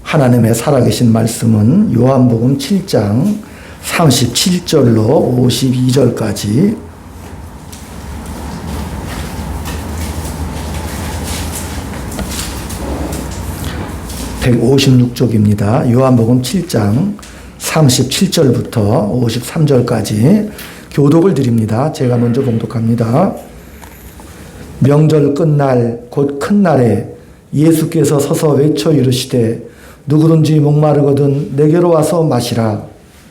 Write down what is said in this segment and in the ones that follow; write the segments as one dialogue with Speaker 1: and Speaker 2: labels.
Speaker 1: 하나님의 살아계신 말씀은 요한복음 7장 37절로 52절까지 (156쪽입니다) 요한복음 7장 37절부터 53절까지 교독을 드립니다. 제가 먼저 봉독합니다. 명절 끝날 곧 큰 날에 예수께서 서서 외쳐 이르시되 누구든지 목마르거든 내게로 와서 마시라.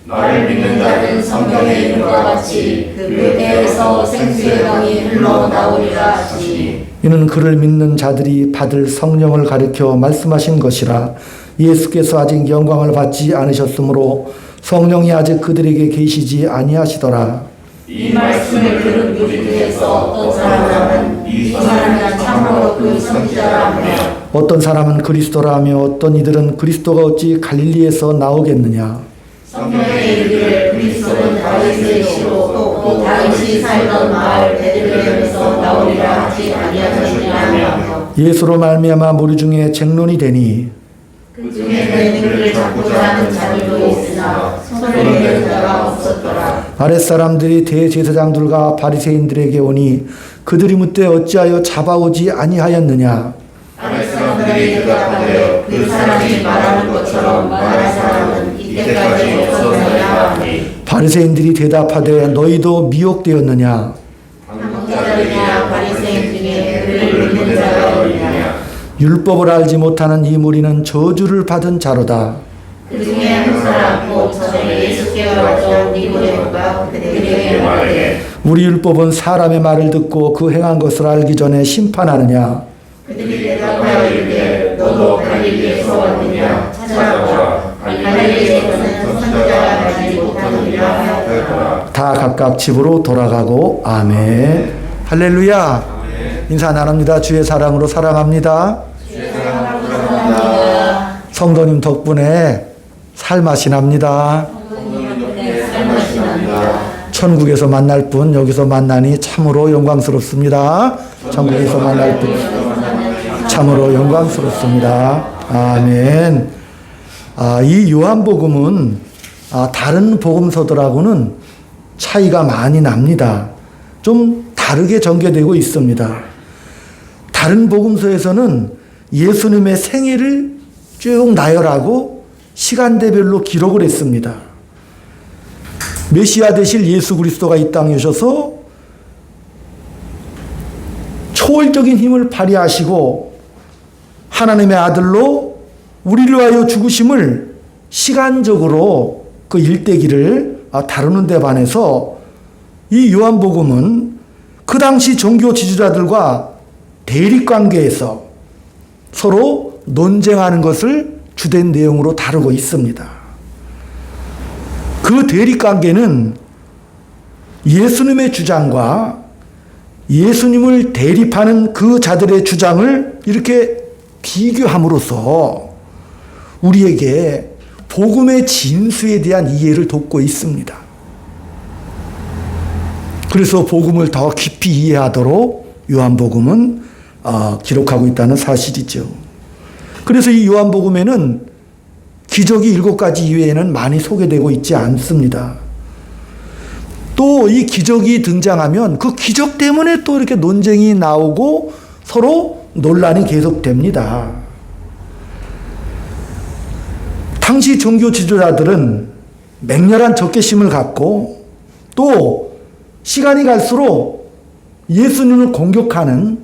Speaker 2: 나를 믿는 자는 성경에 있는 것 같이 그 배에서 생수의 강이 흘러나오리라 하시니
Speaker 1: 이는 그를 믿는 자들이 받을 성령을 가리켜 말씀하신 것이라. 예수께서 아직 영광을 받지 않으셨으므로 성령이 아직 그들에게 계시지 아니하시더라.
Speaker 2: 이 말씀을 들은 무리 중에서 어떤 사람은 이 사람이 참으로 그 선지자라며
Speaker 1: 어떤 사람은 그리스도라며 어떤 이들은 그리스도가 어찌 갈릴리에서 나오겠느냐.
Speaker 2: 성경에 이르기를 그리스도는 다윗의 시로 또 다윗이 살던 마을 베들레헴에서 나오리라 하지 아니하셨느냐며
Speaker 1: 예수로 말미암아 무리 중에 쟁론이 되니
Speaker 2: 그 중에는 그를 잡고자 하는 자들도 있으나 손을 내는 자가 없었더라.
Speaker 1: 아랫사람들이 대제사장들과 바리새인들에게 오니 그들이 묻되 어찌하여 잡아오지 아니하였느냐.
Speaker 2: 아랫사람들이 대답하되 그 사람이 말하는 것처럼 말할 사람은 이때까지 없었느냐 하니
Speaker 1: 바리새인들이 대답하되 너희도 미혹되었느냐.
Speaker 2: 당국자들이나 바리새인 중에 그를 믿는 자가 있느냐.
Speaker 1: 율법을 알지 못하는 이 무리는 저주를 받은 자로다.
Speaker 2: 그 중에 한 사람 곧 전에 예수께 왔던 니고데모가 그들에게 말하되
Speaker 1: 우리 율법은 사람의 말을 듣고 그 행한 것을 알기 전에 심판하느냐.
Speaker 2: 그들이 대답하여 이르되 너도 갈릴리에서 왔느냐 찾아보라. 갈릴리에서는 선지자가 나지 못하느니라 하였더라.
Speaker 1: 다 각각 집으로 돌아가고 아멘. 할렐루야. 인사 나눕니다. 주의 사랑으로 사랑합니다. 성도님 덕분에 살맛이 납니다. 천국에서 만날 분 여기서 만나니 참으로 영광스럽습니다. 천국에서 만날 분 참으로 영광스럽습니다. 아멘. 이 요한복음은 다른 복음서들하고는 차이가 많이 납니다. 좀 다르게 전개되고 있습니다. 다른 복음서에서는 예수님의 생애를 쭉 나열하고 시간대별로 기록을 했습니다. 메시아 되실 예수 그리스도가 이 땅에 오셔서 초월적인 힘을 발휘하시고 하나님의 아들로 우리를 위하여 죽으심을 시간적으로 그 일대기를 다루는 데 반해서 이 요한복음은 그 당시 종교 지도자들과 대립관계에서 서로 논쟁하는 것을 주된 내용으로 다루고 있습니다. 그 대립관계는 예수님의 주장과 예수님을 대립하는 그 자들의 주장을 이렇게 비교함으로써 우리에게 복음의 진수에 대한 이해를 돕고 있습니다. 그래서 복음을 더 깊이 이해하도록 요한복음은 기록하고 있다는 사실이죠. 그래서 이 요한복음에는 기적이 7가지 이외에는 많이 소개되고 있지 않습니다. 또 이 기적이 등장하면 그 기적 때문에 또 이렇게 논쟁이 나오고 서로 논란이 계속됩니다. 당시 종교 지도자들은 맹렬한 적개심을 갖고 또 시간이 갈수록 예수님을 공격하는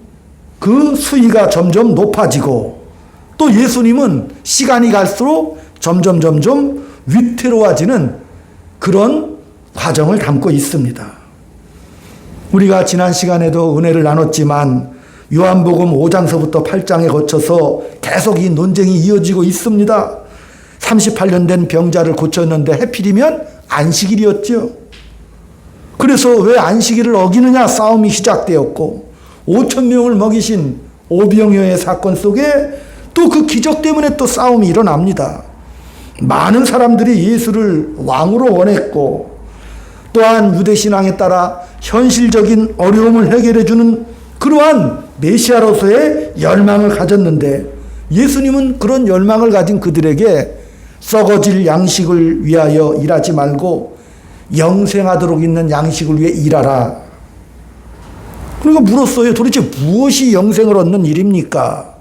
Speaker 1: 그 수위가 점점 높아지고 또 예수님은 시간이 갈수록 점점 위태로워지는 그런 과정을 담고 있습니다. 우리가 지난 시간에도 은혜를 나눴지만 요한복음 5장서부터 8장에 거쳐서 계속 이 논쟁이 이어지고 있습니다. 38년 된 병자를 고쳤는데 하필이면 안식일이었죠. 그래서 왜 안식일을 어기느냐 싸움이 시작되었고 5,000명을 먹이신 오병이어의 사건 속에 또 그 기적 때문에 또 싸움이 일어납니다. 많은 사람들이 예수를 왕으로 원했고 또한 유대신앙에 따라 현실적인 어려움을 해결해 주는 그러한 메시아로서의 열망을 가졌는데 예수님은 그런 열망을 가진 그들에게 썩어질 양식을 위하여 일하지 말고 영생하도록 있는 양식을 위해 일하라. 그러니까 물었어요. 도대체 무엇이 영생을 얻는 일입니까?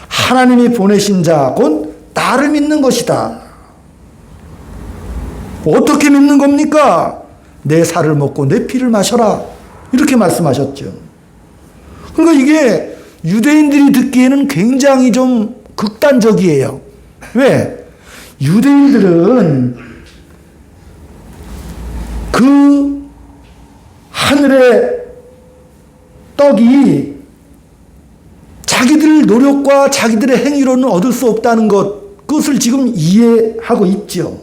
Speaker 1: 하나님이 보내신 자, 곧 나를 믿는 것이다. 어떻게 믿는 겁니까? 내 살을 먹고 내 피를 마셔라. 이렇게 말씀하셨죠. 그러니까 이게 유대인들이 듣기에는 굉장히 좀 극단적이에요. 왜? 유대인들은 그 하늘의 떡이 자기들 노력과 자기들의 행위로는 얻을 수 없다는 그것을 지금 이해하고 있죠.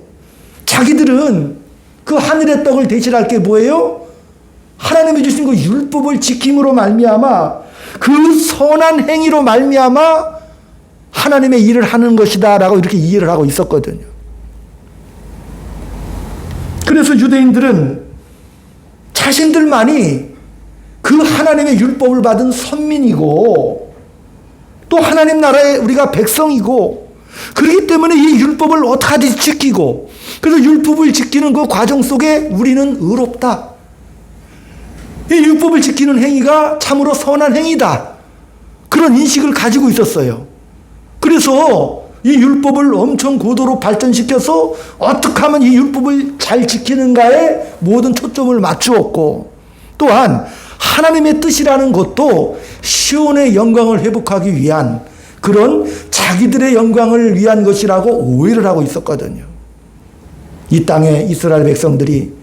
Speaker 1: 자기들은 그 하늘의 떡을 대신할 게 뭐예요? 하나님이 주신 그 율법을 지킴으로 말미암아 그 선한 행위로 말미암아 하나님의 일을 하는 것이다라고 이렇게 이해를 하고 있었거든요. 그래서 유대인들은 자신들만이 그 하나님의 율법을 받은 선민이고 또 하나님 나라의 우리가 백성이고 그렇기 때문에 이 율법을 어떻게든지 지키고 그래서 율법을 지키는 그 과정 속에 우리는 의롭다. 이 율법을 지키는 행위가 참으로 선한 행위다. 그런 인식을 가지고 있었어요. 그래서 이 율법을 엄청 고도로 발전시켜서 어떻게 하면 이 율법을 잘 지키는가에 모든 초점을 맞추었고 또한 하나님의 뜻이라는 것도 시온의 영광을 회복하기 위한 그런 자기들의 영광을 위한 것이라고 오해를 하고 있었거든요. 이 땅에 이스라엘 백성들이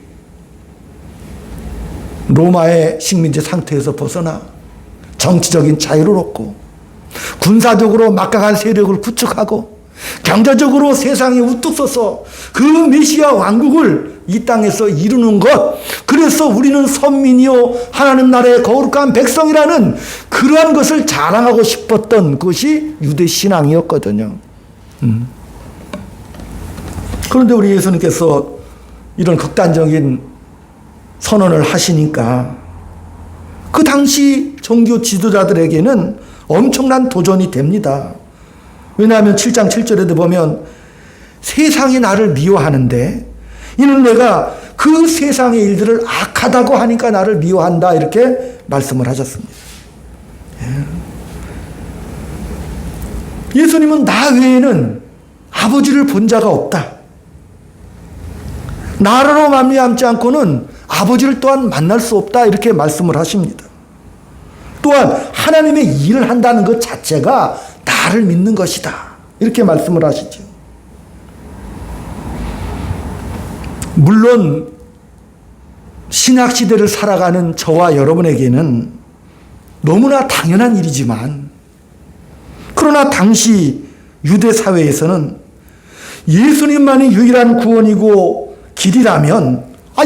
Speaker 1: 로마의 식민지 상태에서 벗어나 정치적인 자유를 얻고 군사적으로 막강한 세력을 구축하고 경제적으로 세상에 우뚝 서서 그 메시아 왕국을 이 땅에서 이루는 것, 그래서 우리는 선민이요 하나님 나라의 거룩한 백성이라는 그러한 것을 자랑하고 싶었던 것이 유대 신앙이었거든요. 그런데 우리 예수님께서 이런 극단적인 선언을 하시니까 그 당시 종교 지도자들에게는 엄청난 도전이 됩니다. 왜냐하면 7장 7절에도 보면 세상이 나를 미워하는데 이는 내가 그 세상의 일들을 악하다고 하니까 나를 미워한다 이렇게 말씀을 하셨습니다. 예수님은 나 외에는 아버지를 본 자가 없다. 나로 말미암지 않고는 아버지를 또한 만날 수 없다 이렇게 말씀을 하십니다. 또한 하나님의 일을 한다는 것 자체가 나를 믿는 것이다 이렇게 말씀을 하시죠. 물론 신약시대를 살아가는 저와 여러분에게는 너무나 당연한 일이지만 그러나 당시 유대 사회에서는 예수님만이 유일한 구원이고 길이라면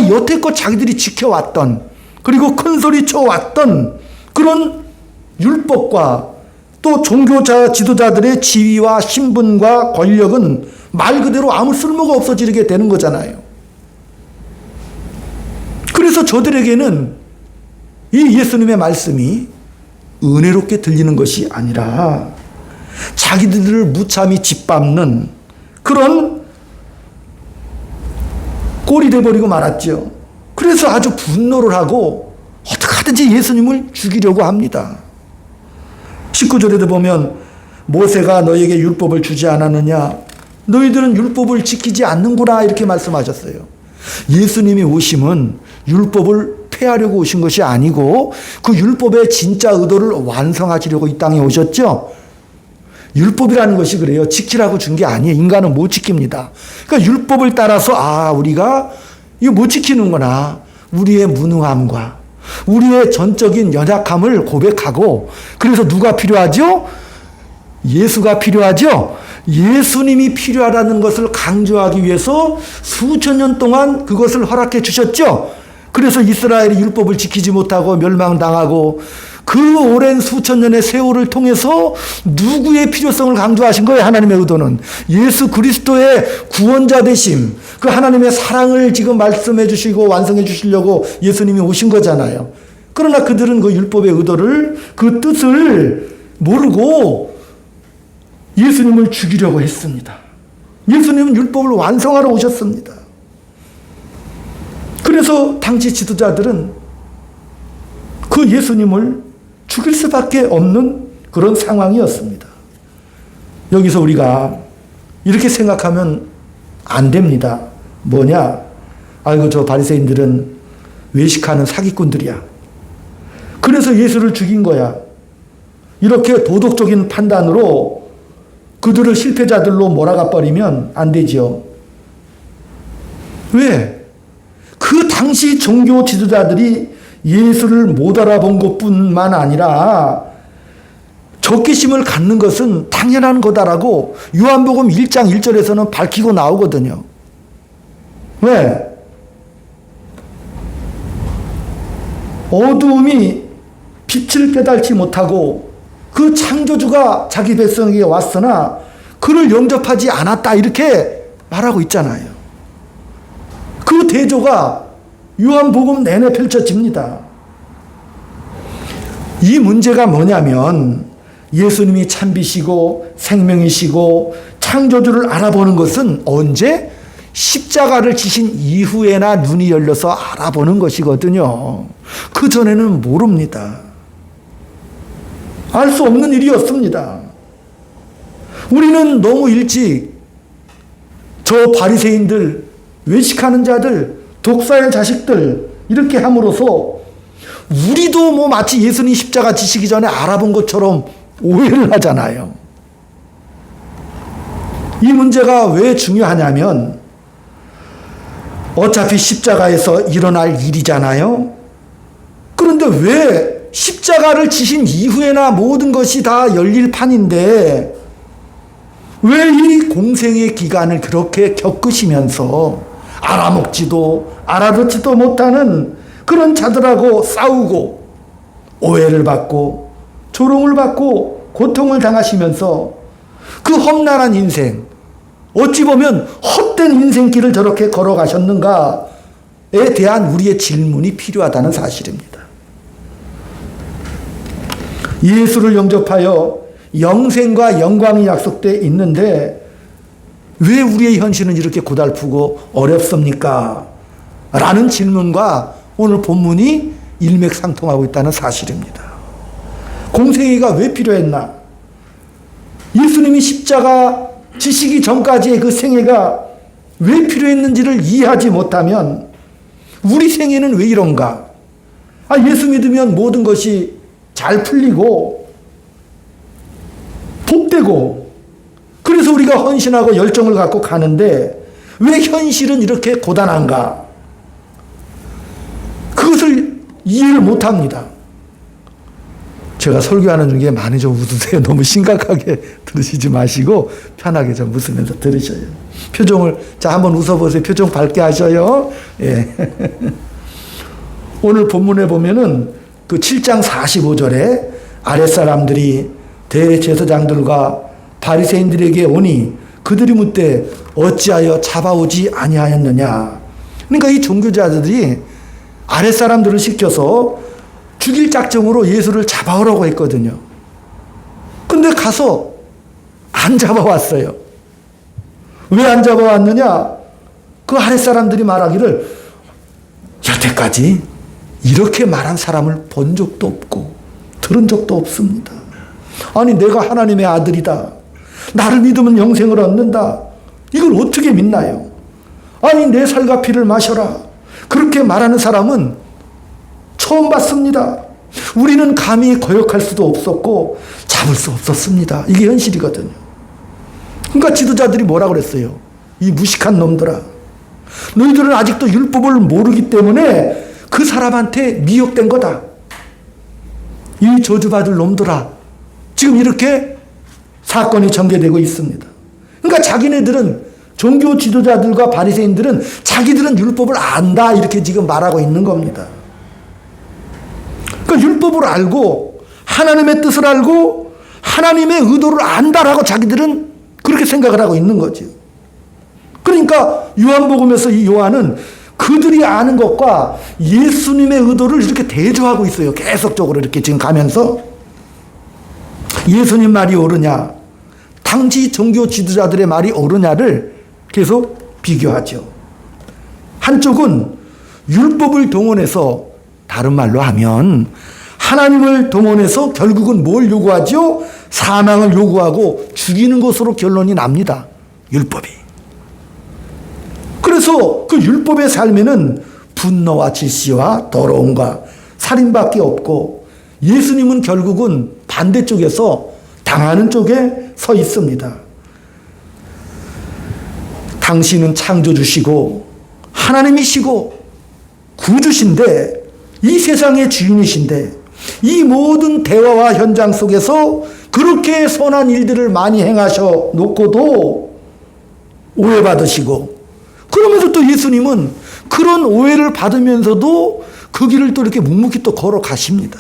Speaker 1: 여태껏 자기들이 지켜왔던 그리고 큰소리 쳐왔던 그런 율법과 또 종교자 지도자들의 지위와 신분과 권력은 말 그대로 아무 쓸모가 없어지게 되는 거잖아요. 그래서 저들에게는 이 예수님의 말씀이 은혜롭게 들리는 것이 아니라 자기들을 무참히 짓밟는 그런 꼴이 돼버리고 말았죠. 그래서 아주 분노를 하고 어떻게 하든지 예수님을 죽이려고 합니다. 19절에도 보면 모세가 너에게 율법을 주지 않았느냐? 너희들은 율법을 지키지 않는구나 이렇게 말씀하셨어요. 예수님이 오심은 율법을 폐하려고 오신 것이 아니고 그 율법의 진짜 의도를 완성하시려고 이 땅에 오셨죠. 율법이라는 것이 그래요. 지키라고 준 게 아니에요. 인간은 못 지킵니다. 그러니까 율법을 따라서 우리가 이거 못 지키는구나. 우리의 무능함과 우리의 전적인 연약함을 고백하고 그래서 누가 필요하죠? 예수가 필요하죠? 예수님이 필요하다는 것을 강조하기 위해서 수천 년 동안 그것을 허락해 주셨죠? 그래서 이스라엘이 율법을 지키지 못하고 멸망당하고 그 오랜 수천 년의 세월을 통해서 누구의 필요성을 강조하신 거예요? 하나님의 의도는 예수 그리스도의 구원자 되심, 그 하나님의 사랑을 지금 말씀해 주시고 완성해 주시려고 예수님이 오신 거잖아요. 그러나 그들은 그 율법의 의도를 그 뜻을 모르고 예수님을 죽이려고 했습니다. 예수님은 율법을 완성하러 오셨습니다. 그래서 당시 지도자들은 그 예수님을 죽일 수밖에 없는 그런 상황이었습니다. 여기서 우리가 이렇게 생각하면 안 됩니다. 뭐냐? 아이고, 저 바리새인들은 외식하는 사기꾼들이야. 그래서 예수를 죽인 거야. 이렇게 도덕적인 판단으로 그들을 실패자들로 몰아가 버리면 안 되죠. 왜? 그 당시 종교 지도자들이 예수를 못 알아본 것뿐만 아니라 적개심을 갖는 것은 당연한 거다라고 요한복음 1장 1절에서는 밝히고 나오거든요. 왜? 어두움이 빛을 깨달지 못하고 그 창조주가 자기 백성에게 왔으나 그를 영접하지 않았다, 이렇게 말하고 있잖아요. 그 대조가 요한복음 내내 펼쳐집니다. 이 문제가 뭐냐면 예수님이 참비시고 생명이시고 창조주를 알아보는 것은 언제? 십자가를 지신 이후에나 눈이 열려서 알아보는 것이거든요. 그전에는 모릅니다. 알 수 없는 일이었습니다. 우리는 너무 일찍 저 바리새인들, 외식하는 자들, 독사의 자식들 이렇게 함으로써 우리도 뭐 마치 예수님 십자가 지시기 전에 알아본 것처럼 오해를 하잖아요. 이 문제가 왜 중요하냐면 어차피 십자가에서 일어날 일이잖아요. 그런데 왜 십자가를 지신 이후에나 모든 것이 다 열릴 판인데 왜 이 공생의 기간을 그렇게 겪으시면서 알아먹지도 알아듣지도 못하는 그런 자들하고 싸우고 오해를 받고 조롱을 받고 고통을 당하시면서 그 험난한 인생, 어찌 보면 헛된 인생길을 저렇게 걸어가셨는가에 대한 우리의 질문이 필요하다는 사실입니다. 예수를 영접하여 영생과 영광이 약속되어 있는데 왜 우리의 현실은 이렇게 고달프고 어렵습니까? 라는 질문과 오늘 본문이 일맥상통하고 있다는 사실입니다. 공생애가 왜 필요했나? 예수님이 십자가 지시기 전까지의 그 생애가 왜 필요했는지를 이해하지 못하면 우리 생애는 왜 이런가? 예수 믿으면 모든 것이 잘 풀리고 복되고 그래서 우리가 헌신하고 열정을 갖고 가는데 왜 현실은 이렇게 고단한가? 그것을 이해를 못합니다. 제가 설교하는 중에 많이 좀 웃으세요. 너무 심각하게 들으시지 마시고 편하게 좀 웃으면서 들으셔요. 표정을 자 한번 웃어보세요. 표정 밝게 하셔요. 예. 오늘 본문에 보면은 그 7장 45절에 아랫사람들이 대제사장들과 바리새인들에게 오니 그들이 묻되 어찌하여 잡아오지 아니하였느냐. 그러니까 이 종교자들이 아랫사람들을 시켜서 죽일 작정으로 예수를 잡아오라고 했거든요. 근데 가서 안 잡아왔어요. 왜 안 잡아왔느냐? 그 아랫사람들이 말하기를 여태까지 이렇게 말한 사람을 본 적도 없고 들은 적도 없습니다. 아니 내가 하나님의 아들이다. 나를 믿으면 영생을 얻는다. 이걸 어떻게 믿나요? 아니 내 살과 피를 마셔라. 그렇게 말하는 사람은 처음 봤습니다. 우리는 감히 거역할 수도 없었고 잡을 수 없었습니다. 이게 현실이거든요. 그러니까 지도자들이 뭐라 그랬어요? 이 무식한 놈들아. 너희들은 아직도 율법을 모르기 때문에 그 사람한테 미혹된 거다. 이 저주받을 놈들아. 지금 이렇게 사건이 전개되고 있습니다. 그러니까 자기네들은 종교 지도자들과 바리새인들은 자기들은 율법을 안다 이렇게 지금 말하고 있는 겁니다. 그러니까 율법을 알고 하나님의 뜻을 알고 하나님의 의도를 안다라고 자기들은 그렇게 생각을 하고 있는 거죠. 그러니까 요한복음에서 이 요한은 그들이 아는 것과 예수님의 의도를 이렇게 대조하고 있어요. 계속적으로 이렇게 지금 가면서 예수님 말이 옳으냐? 당시 종교 지도자들의 말이 옳으냐를 계속 비교하죠. 한쪽은 율법을 동원해서, 다른 말로 하면 하나님을 동원해서 결국은 뭘 요구하죠? 사망을 요구하고 죽이는 것으로 결론이 납니다. 율법이. 그래서 그 율법의 삶에는 분노와 질시와 더러움과 살인밖에 없고, 예수님은 결국은 반대쪽에서 당하는 쪽에 서 있습니다. 당신은 창조주시고 하나님이시고 구주신데, 이 세상의 주인이신데, 이 모든 대화와 현장 속에서 그렇게 선한 일들을 많이 행하셔 놓고도 오해받으시고, 그러면서 또 예수님은 그런 오해를 받으면서도 그 길을 또 이렇게 묵묵히 또 걸어가십니다.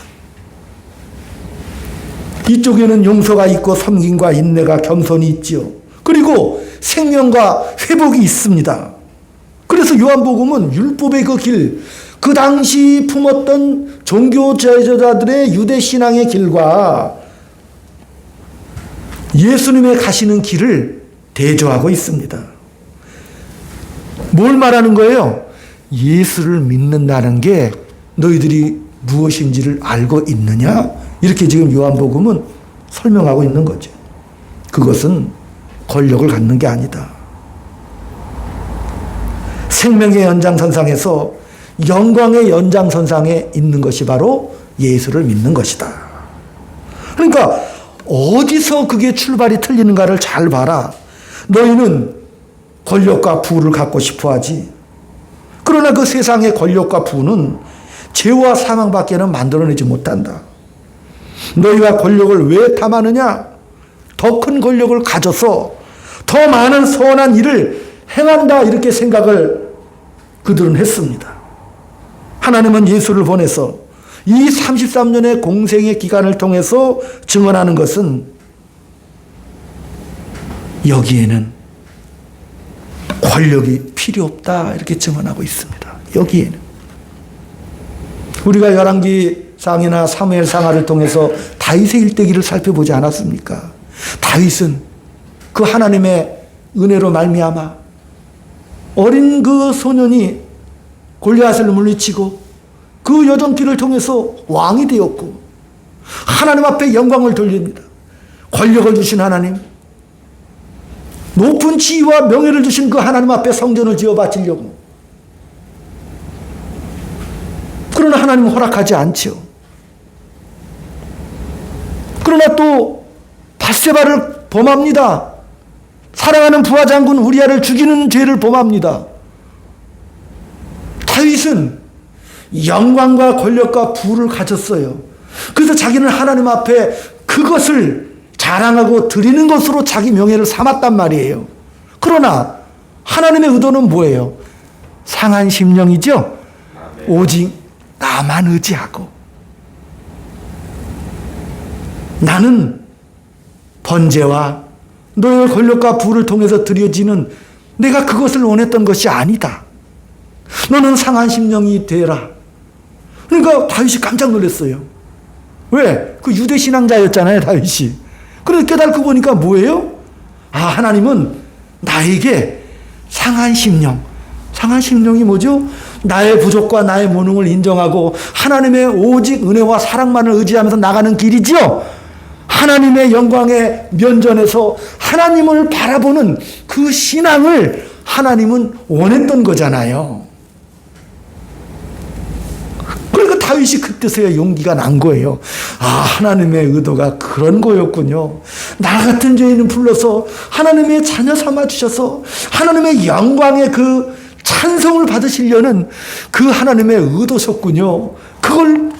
Speaker 1: 이쪽에는 용서가 있고 섬김과 인내가 겸손이 있지요. 그리고 생명과 회복이 있습니다. 그래서 요한복음은 율법의 그 길, 그 당시 품었던 종교 지도자들의 유대 신앙의 길과 예수님의 가시는 길을 대조하고 있습니다. 뭘 말하는 거예요? 예수를 믿는다는 게 너희들이 무엇인지를 알고 있느냐? 이렇게 지금 요한복음은 설명하고 있는 거죠. 그것은 권력을 갖는 게 아니다. 생명의 연장선상에서 영광의 연장선상에 있는 것이 바로 예수를 믿는 것이다. 그러니까 어디서 그게 출발이 틀리는가를 잘 봐라. 너희는 권력과 부를 갖고 싶어 하지. 그러나 그 세상의 권력과 부는 죄와 사망밖에는 만들어내지 못한다. 너희가 권력을 왜 탐하느냐? 더 큰 권력을 가져서 더 많은 선한 일을 행한다, 이렇게 생각을 그들은 했습니다. 하나님은 예수를 보내서 이 33년의 공생의 기간을 통해서 증언하는 것은, 여기에는 권력이 필요 없다, 이렇게 증언하고 있습니다. 여기에는. 우리가 열왕기상이나 사무엘상하를 통해서 다윗의 일대기를 살펴보지 않았습니까? 다윗은 그 하나님의 은혜로 말미암아 어린 그 소년이 골리앗을 물리치고 그 여정길을 통해서 왕이 되었고, 하나님 앞에 영광을 돌립니다. 권력을 주신 하나님, 높은 지위와 명예를 주신 그 하나님 앞에 성전을 지어 바치려고. 그러나 하나님은 허락하지 않죠. 그러나 또 밧세바를 범합니다. 사랑하는 부하 장군 우리아를 죽이는 죄를 범합니다. 다윗은 영광과 권력과 부를 가졌어요. 그래서 자기는 하나님 앞에 그것을 자랑하고 드리는 것으로 자기 명예를 삼았단 말이에요. 그러나 하나님의 의도는 뭐예요? 상한 심령이죠. 오직 나만 의지하고, 나는 번제와 너의 권력과 부를 통해서 드려지는, 내가 그것을 원했던 것이 아니다. 너는 상한 심령이 되라. 그러니까 다윗이 깜짝 놀랐어요. 왜? 그 유대 신앙자였잖아요, 다윗이. 그래서 깨닫고 보니까 뭐예요? 아, 하나님은 나에게 상한 심령. 상한 심령이 뭐죠? 나의 부족과 나의 무능을 인정하고 하나님의 오직 은혜와 사랑만을 의지하면서 나가는 길이지요. 하나님의 영광의 면전에서 하나님을 바라보는 그 신앙을 하나님은 원했던 거잖아요. 그러니까 다윗이 그때서야 용기가 난 거예요. 아, 하나님의 의도가 그런 거였군요. 나 같은 죄인을 불러서 하나님의 자녀 삼아 주셔서 하나님의 영광의 그 찬송을 받으시려는 그 하나님의 의도셨군요. 그걸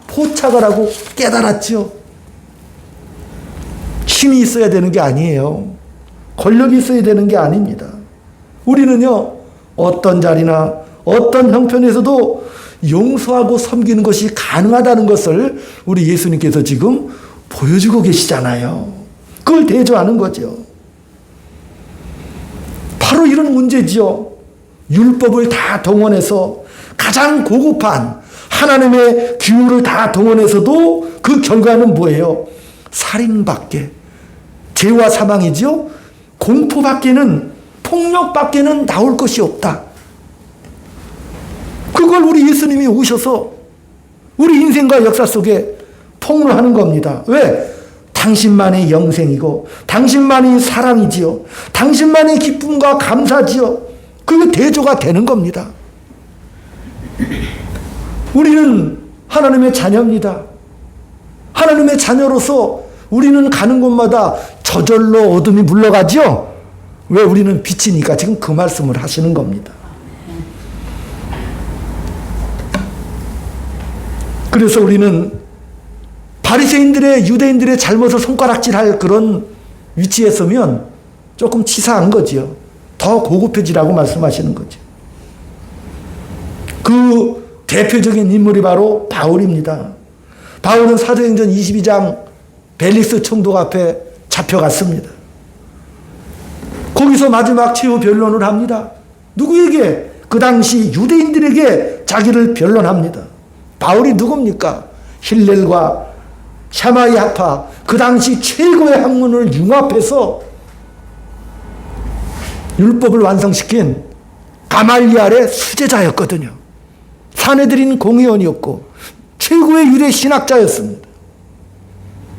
Speaker 1: 포착을 하고 깨달았죠. 힘이 있어야 되는 게 아니에요. 권력이 있어야 되는 게 아닙니다. 우리는요, 어떤 자리나 어떤 형편에서도 용서하고 섬기는 것이 가능하다는 것을 우리 예수님께서 지금 보여주고 계시잖아요. 그걸 대조하는 거죠. 바로 이런 문제지요. 율법을 다 동원해서 가장 고급한 하나님의 규율을 다 동원해서도 그 결과는 뭐예요? 살인밖에, 죄와 사망이지요. 공포밖에는, 폭력밖에는 나올 것이 없다. 그걸 우리 예수님이 오셔서 우리 인생과 역사 속에 폭로하는 겁니다. 왜? 당신만의 영생이고 당신만의 사랑이지요. 당신만의 기쁨과 감사지요. 그게 대조가 되는 겁니다. 우리는 하나님의 자녀입니다. 하나님의 자녀로서 우리는 가는 곳마다 저절로 어둠이 물러가죠. 왜? 우리는 빛이니까. 지금 그 말씀을 하시는 겁니다. 그래서 우리는 바리새인들의, 유대인들의 잘못을 손가락질할 그런 위치에 서면 조금 치사한 거지요. 더 고급해지라고 말씀하시는 거죠. 그 대표적인 인물이 바로 바울입니다. 바울은 사도행전 22장 벨릭스 총독 앞에 잡혀갔습니다. 거기서 마지막 최후 변론을 합니다. 누구에게? 그 당시 유대인들에게 자기를 변론합니다. 바울이 누굽니까? 힐렐과 샤마이 학파, 그 당시 최고의 학문을 융합해서 율법을 완성시킨 가말리알의 수제자였거든요. 사내들인 공의원이었고 최고의 유대 신학자였습니다.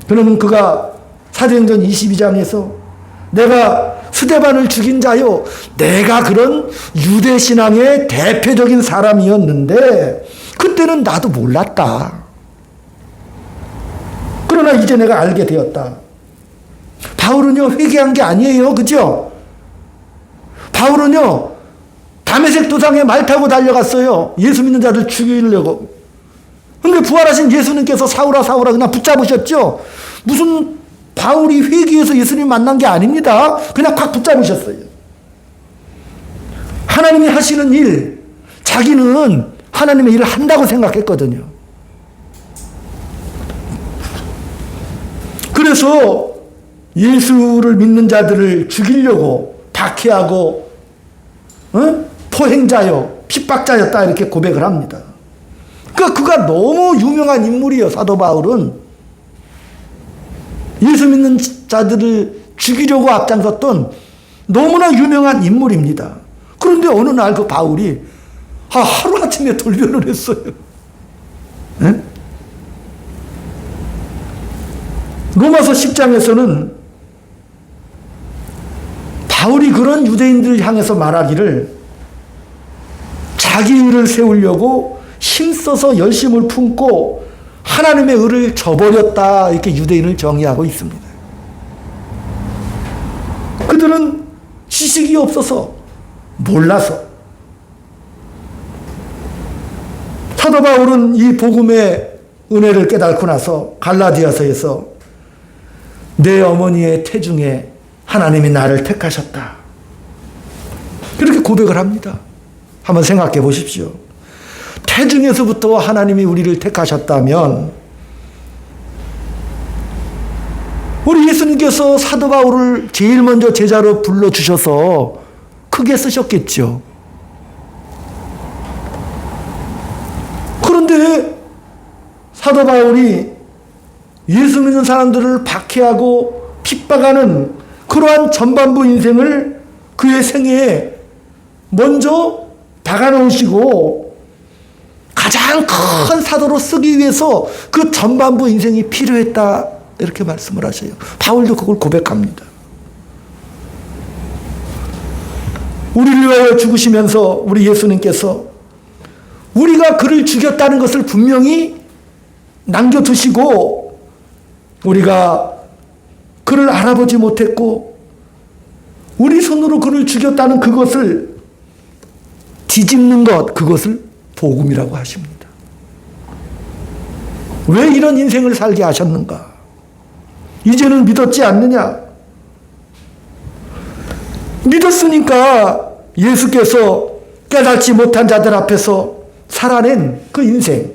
Speaker 1: 그러면 그가 사도행전 22장에서 내가 스데반을 죽인 자요, 내가 그런 유대 신앙의 대표적인 사람이었는데 그때는 나도 몰랐다. 그러나 이제 내가 알게 되었다. 바울은요, 회개한 게 아니에요. 그죠? 바울은요, 다메섹 도상에 말 타고 달려갔어요. 예수 믿는 자들 죽이려고. 근데 부활하신 예수님께서 사울아 사울아 그냥 붙잡으셨죠. 무슨 바울이 회개해서 예수님 만난 게 아닙니다. 그냥 콱 붙잡으셨어요. 하나님이 하시는 일, 자기는 하나님의 일을 한다고 생각했거든요. 그래서 예수를 믿는 자들을 죽이려고 박해하고 포행자요, 핍박자였다 이렇게 고백을 합니다. 그러니까 그가 너무 유명한 인물이에요. 사도 바울은 예수 믿는 자들을 죽이려고 앞장섰던 너무나 유명한 인물입니다. 그런데 어느 날 그 바울이 하루아침에 돌변을 했어요. 네? 로마서 10장에서는 바울이 그런 유대인들을 향해서 말하기를 자기 의를 세우려고 힘써서 열심을 품고 하나님의 의를 저버렸다, 이렇게 유대인을 정의하고 있습니다. 그들은 지식이 없어서, 몰라서. 사도 바울은 이 복음의 은혜를 깨닫고 나서 갈라디아서에서 내 어머니의 태중에 하나님이 나를 택하셨다, 그렇게 고백을 합니다. 한번 생각해 보십시오. 태중에서부터 하나님이 우리를 택하셨다면 우리 예수님께서 사도 바울을 제일 먼저 제자로 불러주셔서 크게 쓰셨겠죠. 그런데 사도 바울이 예수 믿는 사람들을 박해하고 핍박하는 그러한 전반부 인생을 그의 생애에 먼저 박아놓으시고 가장 큰 사도로 쓰기 위해서 그 전반부 인생이 필요했다, 이렇게 말씀을 하셔요. 바울도 그걸 고백합니다. 우리를 위하여 죽으시면서 우리 예수님께서 우리가 그를 죽였다는 것을 분명히 남겨두시고 우리가 그를 알아보지 못했고 우리 손으로 그를 죽였다는 그것을 뒤집는 것, 그것을 복음이라고 하십니다. 왜 이런 인생을 살게 하셨는가? 이제는 믿었지 않느냐? 믿었으니까 예수께서 깨닫지 못한 자들 앞에서 살아낸 그 인생,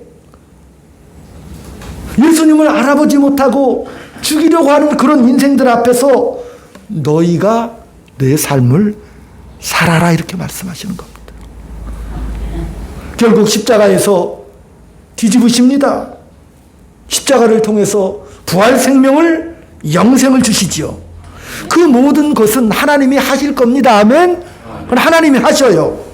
Speaker 1: 예수님을 알아보지 못하고 죽이려고 하는 그런 인생들 앞에서 너희가 내 삶을 살아라, 이렇게 말씀하시는 겁니다. 결국 십자가에서 뒤집으십니다. 십자가를 통해서 부활 생명을, 영생을 주시지요. 그 모든 것은 하나님이 하실 겁니다. 아멘? 그건 하나님이 하셔요.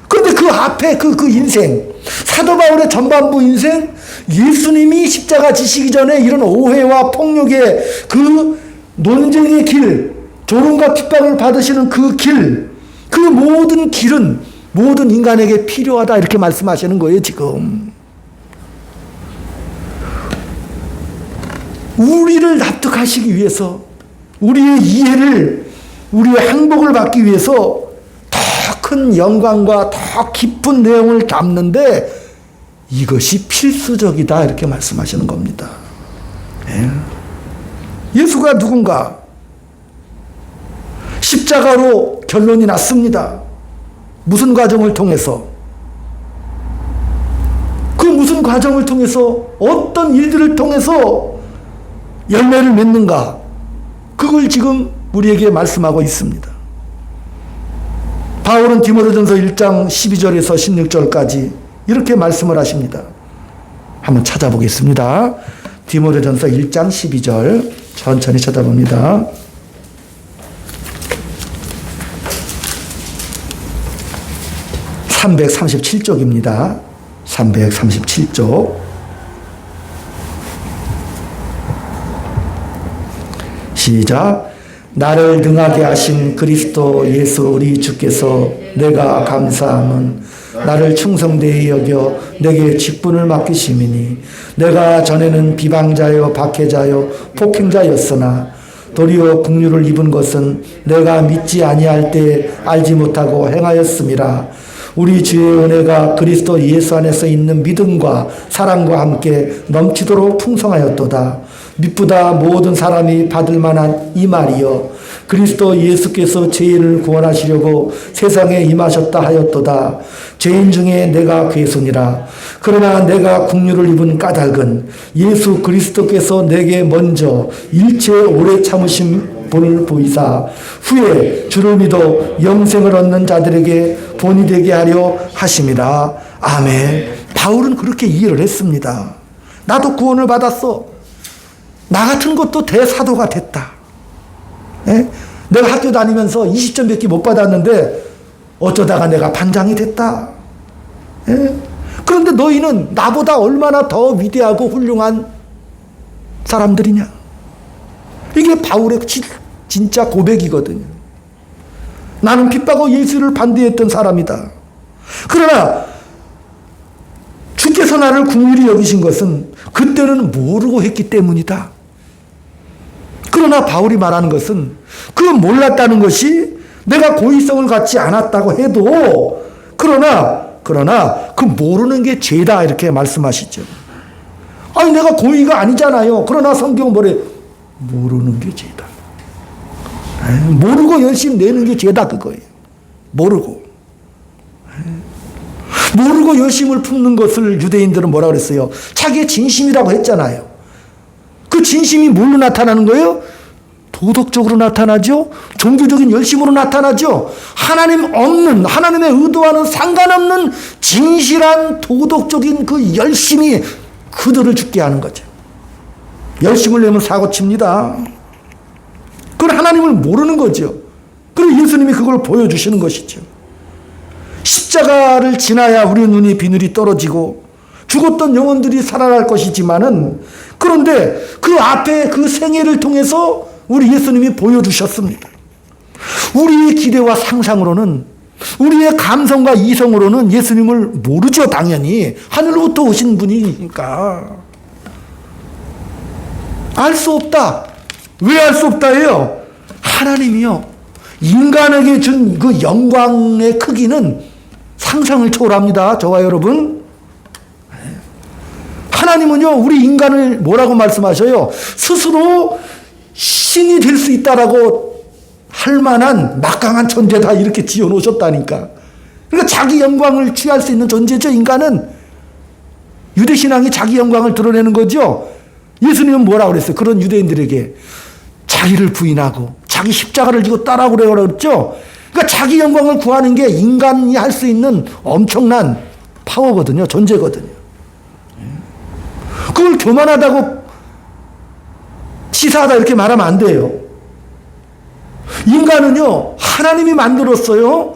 Speaker 1: 그런데 그 앞에 그 인생, 사도 바울의 전반부 인생, 예수님이 십자가 지시기 전에 이런 오해와 폭력의 그 논쟁의 길, 조롱과 핍박을 받으시는 그 길, 그 모든 길은 모든 인간에게 필요하다 이렇게 말씀하시는 거예요, 지금. 우리를 납득하시기 위해서, 우리의 이해를, 우리의 행복을 받기 위해서 더 큰 영광과 더 깊은 내용을 담는데 이것이 필수적이다 이렇게 말씀하시는 겁니다. 예수가 누군가? 십자가로 결론이 났습니다. 무슨 과정을 통해서? 그 무슨 과정을 통해서, 어떤 일들을 통해서 열매를 맺는가? 그걸 지금 우리에게 말씀하고 있습니다. 바울은 디모데전서 1장 12절에서 16절까지 이렇게 말씀을 하십니다. 한번 찾아보겠습니다. 디모데전서 1장 12절 천천히 찾아봅니다. (337쪽입니다) 337쪽. 시작. 나를 능하게 하신 그리스도 예수 우리 주께서 내가 감사함은 나를 충성되이 여겨 내게 직분을 맡기심이니 내가 전에는 비방자요 박해자요 폭행자였으나 도리어 국류를 입은 것은 내가 믿지 아니할 때 알지 못하고 행하였음이라. 우리 주의 은혜가 그리스도 예수 안에서 있는 믿음과 사랑과 함께 넘치도록 풍성하였도다. 믿보다 모든 사람이 받을 만한 이 말이여 그리스도 예수께서 죄인을 구원하시려고 세상에 임하셨다 하였도다. 죄인 중에 내가 괴손이라. 그러나 내가 국류를 입은 까닭은 예수 그리스도께서 내게 먼저 일체 오래 참으심 본을 보이사 후에 주를 믿어 영생을 얻는 자들에게 본이 되게 하려 하심이라. 아멘. 바울은 그렇게 이해를 했습니다. 나도 구원을 받았어. 나 같은 것도 대사도가 됐다. 예? 내가 학교 다니면서 20점 밖에 못 받았는데 어쩌다가 내가 반장이 됐다. 예? 그런데 너희는 나보다 얼마나 더 위대하고 훌륭한 사람들이냐. 이게 바울의 진짜 고백이거든요. 나는 핍박하고 예수를 반대했던 사람이다. 그러나 주께서 나를 긍휼히 여기신 것은 그때는 모르고 했기 때문이다. 그러나 바울이 말하는 것은 그 몰랐다는 것이 내가 고의성을 갖지 않았다고 해도 그러나 그 모르는 게 죄다 이렇게 말씀하시죠. 아니 내가 고의가 아니잖아요. 그러나 성경은 뭐래? 모르는 게 죄다. 모르고 열심히 내는 게 죄다 그거예요. 모르고 열심을 품는 것을 유대인들은 뭐라 그랬어요? 자기의 진심이라고 했잖아요. 그 진심이 뭘로 나타나는 거예요? 도덕적으로 나타나죠? 종교적인 열심으로 나타나죠? 하나님의 의도와는 상관없는 진실한 도덕적인 그 열심이 그들을 죽게 하는 거죠. 열심을 내면 사고칩니다. 그건 하나님을 모르는 거죠. 그리고 예수님이 그걸 보여주시는 것이죠. 십자가를 지나야 우리 눈이 비늘이 떨어지고 죽었던 영혼들이 살아날 것이지만은 그런데 그 앞에 그 생애를 통해서 우리 예수님이 보여주셨습니다. 우리의 기대와 상상으로는 우리의 감성과 이성으로는 예수님을 모르죠. 당연히 하늘로부터 오신 분이니까 알 수 없다. 왜 알 수 없다예요? 하나님이요 인간에게 준 그 영광의 크기는 상상을 초월합니다. 저와 여러분, 하나님은요 우리 인간을 뭐라고 말씀하셔요? 스스로 신이 될 수 있다라고 할 만한 막강한 존재다 이렇게 지어놓으셨다니까. 그러니까 자기 영광을 취할 수 있는 존재죠. 인간은 유대신앙이 자기 영광을 드러내는 거죠. 예수님은 뭐라고 그랬어요? 그런 유대인들에게 자기를 부인하고 자기 십자가를 지고 따라오라고 그랬죠. 그러니까 자기 영광을 구하는 게 인간이 할 수 있는 엄청난 파워거든요. 존재거든요. 그걸 교만하다고 치사하다 이렇게 말하면 안 돼요. 인간은요, 하나님이 만들었어요.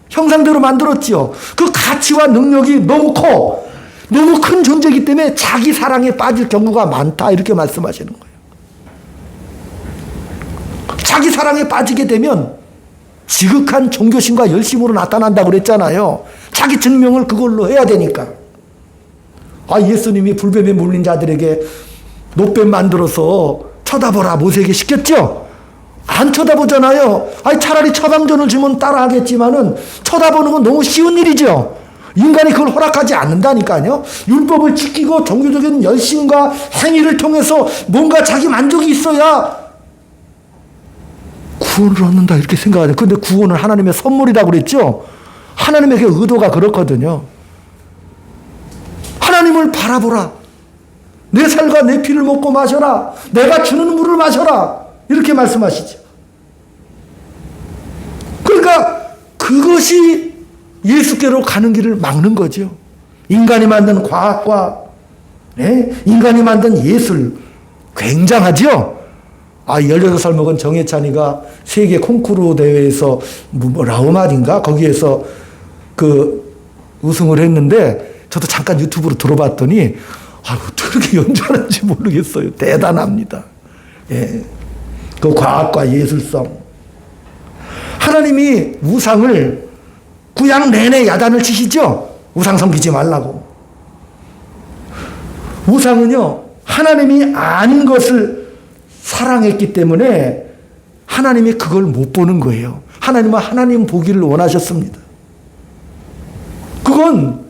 Speaker 1: 형상대로 만들었지요. 그 가치와 능력이 너무 커. 너무 큰 존재이기 때문에 자기 사랑에 빠질 경우가 많다. 이렇게 말씀하시는 거예요. 자기 사랑에 빠지게 되면 지극한 종교심과 열심으로 나타난다고 그랬잖아요. 자기 증명을 그걸로 해야 되니까. 예수님이 불뱀에 물린 자들에게 노뱀 만들어서 쳐다보라 모세에게 시켰죠? 안 쳐다보잖아요. 차라리 처방전을 주면 따라하겠지만은 쳐다보는 건 너무 쉬운 일이죠. 인간이 그걸 허락하지 않는다니까요. 율법을 지키고 종교적인 열심과 행위를 통해서 뭔가 자기 만족이 있어야 구원을 얻는다 이렇게 생각하죠. 근데 구원은 하나님의 선물이라고 그랬죠. 하나님의 그 의도가 그렇거든요. 하나님을 바라보라. 내 살과 내 피를 먹고 마셔라. 내가 주는 물을 마셔라. 이렇게 말씀하시죠. 그러니까 그것이 예수께로 가는 길을 막는 거죠. 인간이 만든 과학과 인간이 만든 예술 굉장하죠. 18살 먹은 정혜찬이가 세계 콩쿠르 대회에서 라우마딘가 거기에서 그 우승을 했는데 저도 잠깐 유튜브로 들어봤더니 어떻게 연주하는지 모르겠어요. 대단합니다. 그 과학과 예술성. 하나님이 우상을 구약 내내 야단을 치시죠? 우상 섬기지 말라고. 우상은요, 하나님이 아닌 것을 사랑했기 때문에 하나님이 그걸 못 보는 거예요. 하나님은 하나님 보기를 원하셨습니다. 그건,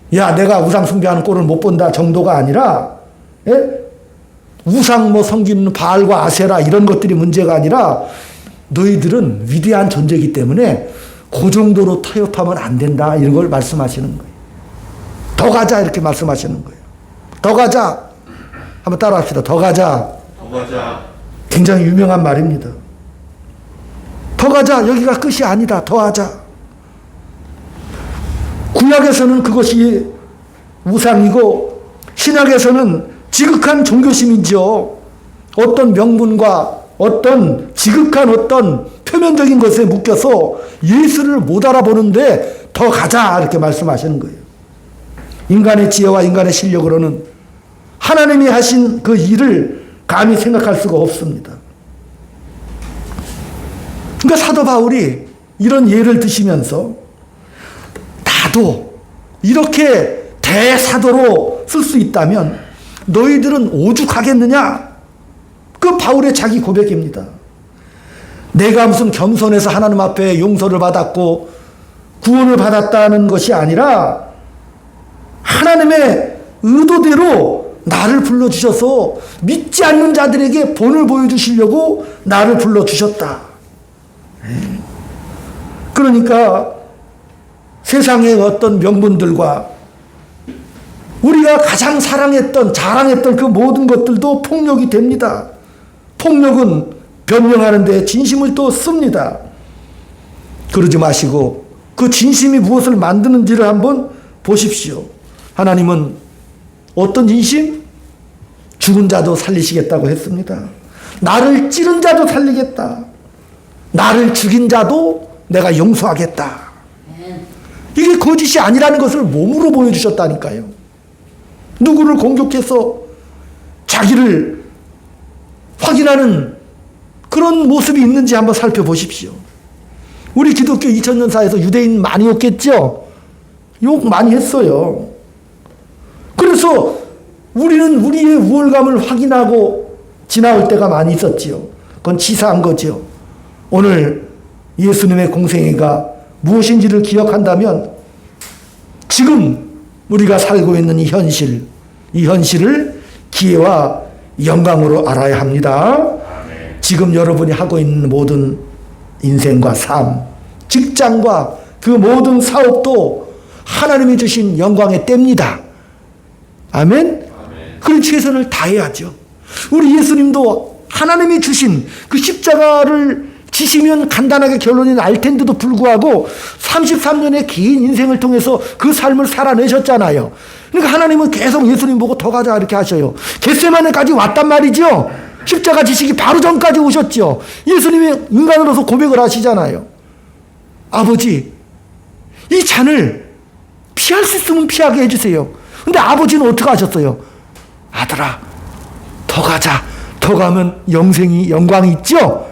Speaker 1: 내가 우상 숭배하는 꼴을 못 본다 정도가 아니라, 우상 섬기는 바알과 아세라 이런 것들이 문제가 아니라 너희들은 위대한 존재이기 때문에 그 정도로 타협하면 안 된다 이런 걸 말씀하시는 거예요. 더 가자 이렇게 말씀하시는 거예요. 더 가자. 한번 따라합시다. 더 가자.
Speaker 2: 더 가자.
Speaker 1: 굉장히 유명한 말입니다. 더 가자. 여기가 끝이 아니다. 더 하자. 구약에서는 그것이 우상이고 신약에서는 지극한 종교심이죠. 어떤 명분과 어떤 지극한 어떤 표면적인 것에 묶여서 예수를 못 알아보는데 더 가자 이렇게 말씀하시는 거예요. 인간의 지혜와 인간의 실력으로는 하나님이 하신 그 일을 감히 생각할 수가 없습니다. 그러니까 사도 바울이 이런 예를 드시면서 나도 이렇게 대사도로 쓸 수 있다면 너희들은 오죽하겠느냐? 그 바울의 자기 고백입니다. 내가 무슨 겸손해서 하나님 앞에 용서를 받았고 구원을 받았다는 것이 아니라 하나님의 의도대로 나를 불러주셔서 믿지 않는 자들에게 본을 보여주시려고 나를 불러주셨다. 그러니까 세상의 어떤 명분들과 우리가 가장 사랑했던 자랑했던 그 모든 것들도 폭력이 됩니다. 폭력은 변명하는 데 진심을 또 씁니다. 그러지 마시고 그 진심이 무엇을 만드는지를 한번 보십시오. 하나님은 어떤 진심? 죽은 자도 살리시겠다고 했습니다. 나를 찌른 자도 살리겠다. 나를 죽인 자도 내가 용서하겠다. 이게 거짓이 아니라는 것을 몸으로 보여주셨다니까요. 누구를 공격해서 자기를 확인하는 그런 모습이 있는지 한번 살펴보십시오. 우리 기독교 2000년사에서 유대인 많이 욕했죠? 욕 많이 했어요. 그래서 우리는 우리의 우월감을 확인하고 지나올 때가 많이 있었지요. 그건 치사한 거죠. 오늘 예수님의 공생애가 무엇인지를 기억한다면 지금 우리가 살고 있는 이 현실을 기회와 영광으로 알아야 합니다. 지금 여러분이 하고 있는 모든 인생과 삶, 직장과 그 모든 사업도 하나님이 주신 영광의 때입니다. 아멘? 그런 최선을 다해야죠. 우리 예수님도 하나님이 주신 그 십자가를 지시면 간단하게 결론이 날 텐데도 불구하고 33년의 긴 인생을 통해서 그 삶을 살아내셨잖아요. 그러니까 하나님은 계속 예수님 보고 더 가자 이렇게 하셔요. 겟세마네까지 왔단 말이죠. 십자가 지시기 바로 전까지 오셨죠. 예수님이 인간으로서 고백을 하시잖아요. 아버지, 이 잔을 피할 수 있으면 피하게 해주세요. 근데 아버지는 어떻게 하셨어요? 아들아, 더 가자. 더 가면 영광이 있죠?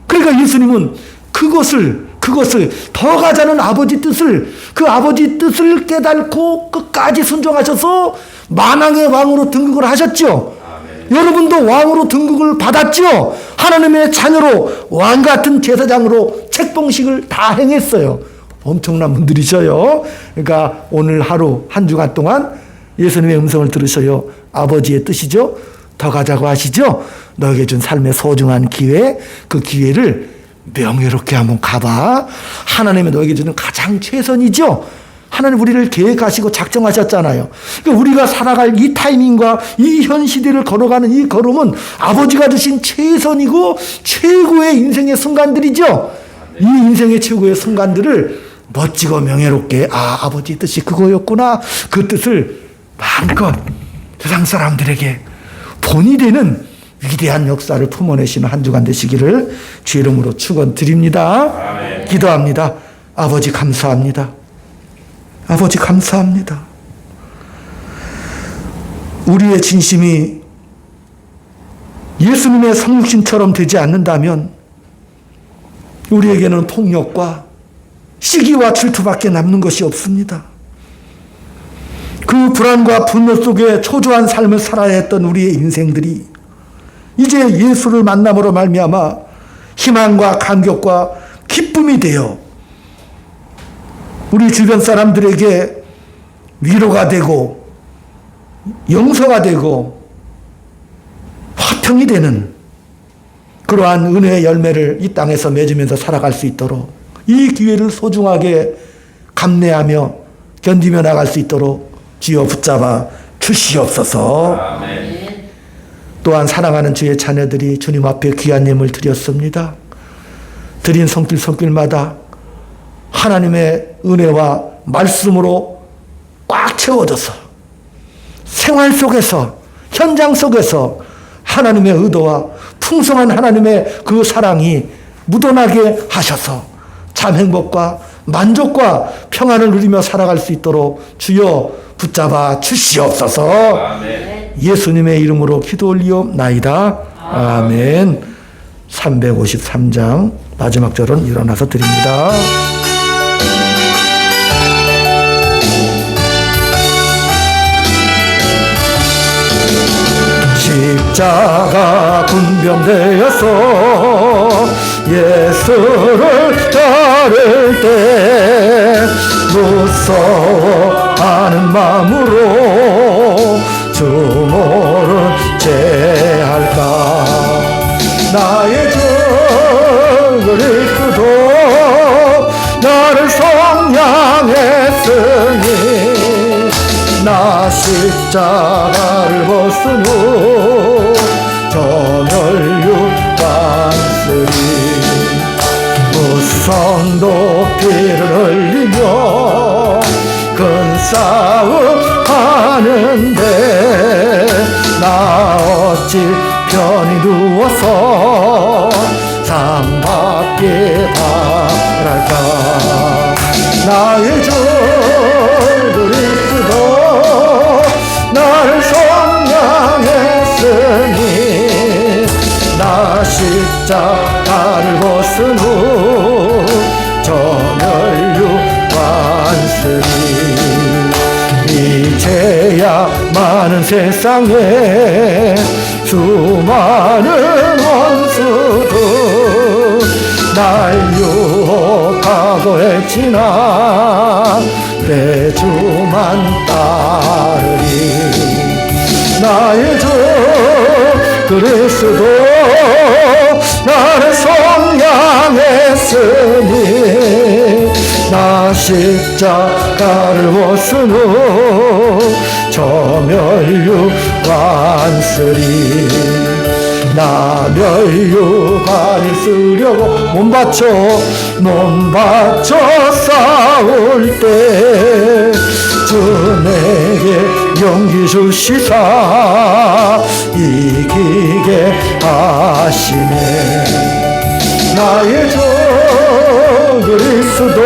Speaker 1: 그러니까 예수님은 그것을 더 가자는 아버지 뜻을, 그 아버지 뜻을 깨닫고 끝까지 순종하셔서 만왕의 왕으로 등극을 하셨죠. 여러분도 왕으로 등극을 받았죠. 하나님의 자녀로 왕 같은 제사장으로 책봉식을 다 행했어요. 엄청난 분들이셔요. 그러니까 오늘 하루 한 주간 동안 예수님의 음성을 들으셔요. 아버지의 뜻이죠. 더 가자고 하시죠. 너에게 준 삶의 소중한 기회, 그 기회를 명예롭게 한번 가봐. 하나님이 너에게 주는 가장 최선이죠. 하나님 우리를 계획하시고 작정하셨잖아요. 그러니까 우리가 살아갈 이 타이밍과 이 현 시대를 걸어가는 이 걸음은 아버지가 주신 최선이고 최고의 인생의 순간들이죠. 이 인생의 최고의 순간들을 멋지고 명예롭게, 아버지 뜻이 그거였구나. 그 뜻을 마음껏 세상 사람들에게 본이 되는 위대한 역사를 품어내시는 한 주간 되시기를 주의 이름으로 축원드립니다. 아멘. 기도합니다. 아버지 감사합니다. 아버지 감사합니다. 우리의 진심이 예수님의 성육신처럼 되지 않는다면 우리에게는 폭력과 시기와 질투밖에 남는 것이 없습니다. 그 불안과 분노 속에 초조한 삶을 살아야 했던 우리의 인생들이 이제 예수를 만남으로 말미암아 희망과 감격과 기쁨이 되어 우리 주변 사람들에게 위로가 되고 용서가 되고 화평이 되는 그러한 은혜의 열매를 이 땅에서 맺으면서 살아갈 수 있도록 이 기회를 소중하게 감내하며 견디며 나갈 수 있도록 주여 붙잡아 주시옵소서. 아멘. 또한 사랑하는 주의 자녀들이 주님 앞에 귀한 예물 드렸습니다. 드린 손길마다 하나님의 은혜와 말씀으로 꽉 채워져서 생활 속에서 현장 속에서 하나님의 의도와 풍성한 하나님의 그 사랑이 묻어나게 하셔서 참 행복과 만족과 평안을 누리며 살아갈 수 있도록 주여 붙잡아 주시옵소서. 아멘. 예수님의 이름으로 기도 올리옵나이다. 아멘. 353장 마지막 절은 일어나서 드립니다. 십자가 분병되어서 예수를 따를 때 무서워하는 마음으로 주모를 제할까. 나의 주 그리스도 나를 성량했으니 나 십자가를 벗은 후 저멸류 받으리. 무성도 피를 흘리며 큰 싸움 하는데 나 어찌 편히 누워서 상 받기 바랄까. 나의 주 그리스도 나를 성량했으니 나 십자가를 벗은 후 저멸류 완쓰리. 이제야 많은 세상에 수많은 원수도 날 유혹하고 했지나 내 주만 따르리. 나의 주 그리스도 나를 성량했으니 나 십자가를 벗은 후 저멸류 완쓰리. 나 멸류관을 쓰려고 몸 바쳐 싸울 때 주 내게 용기 주시사 이기게 하시네. 나의 주 그리스도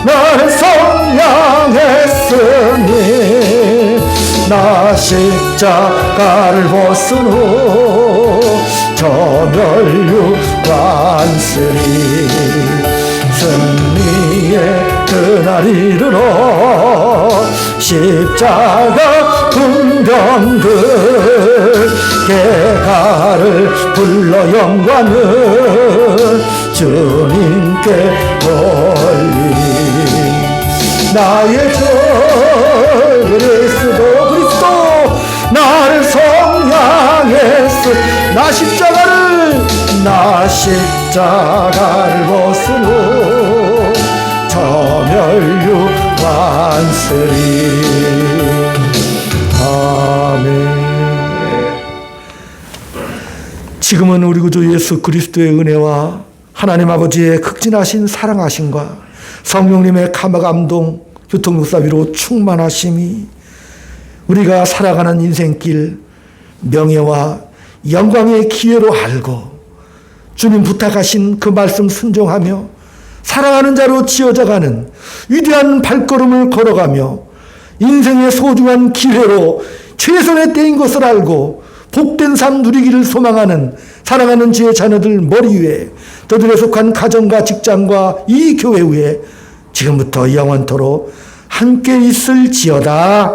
Speaker 1: 나를 성량했으니 나 십자가를 벗은 후 저 멸류 관쓰리 승리의 그날 이르러 십자가 군병들 개가를 불러 영광을 주님께 돌리리. 나의 주 그리스도 나를 성향했으 나 십자가를 벗은 후 저멸류 완쓰리. 아멘. 지금은 우리 구주 예수 그리스도의 은혜와 하나님 아버지의 극진하신 사랑하심과 성령님의 감화감동 교통육사 위로 충만하심이 우리가 살아가는 인생길 명예와 영광의 기회로 알고 주님 부탁하신 그 말씀 순종하며 사랑하는 자로 지어져가는 위대한 발걸음을 걸어가며 인생의 소중한 기회로 최선의 때인 것을 알고 복된 삶 누리기를 소망하는 사랑하는 주의 자녀들 머리 위에 저들에 속한 가정과 직장과 이 교회 위에 지금부터 영원토록 함께 있을지어다.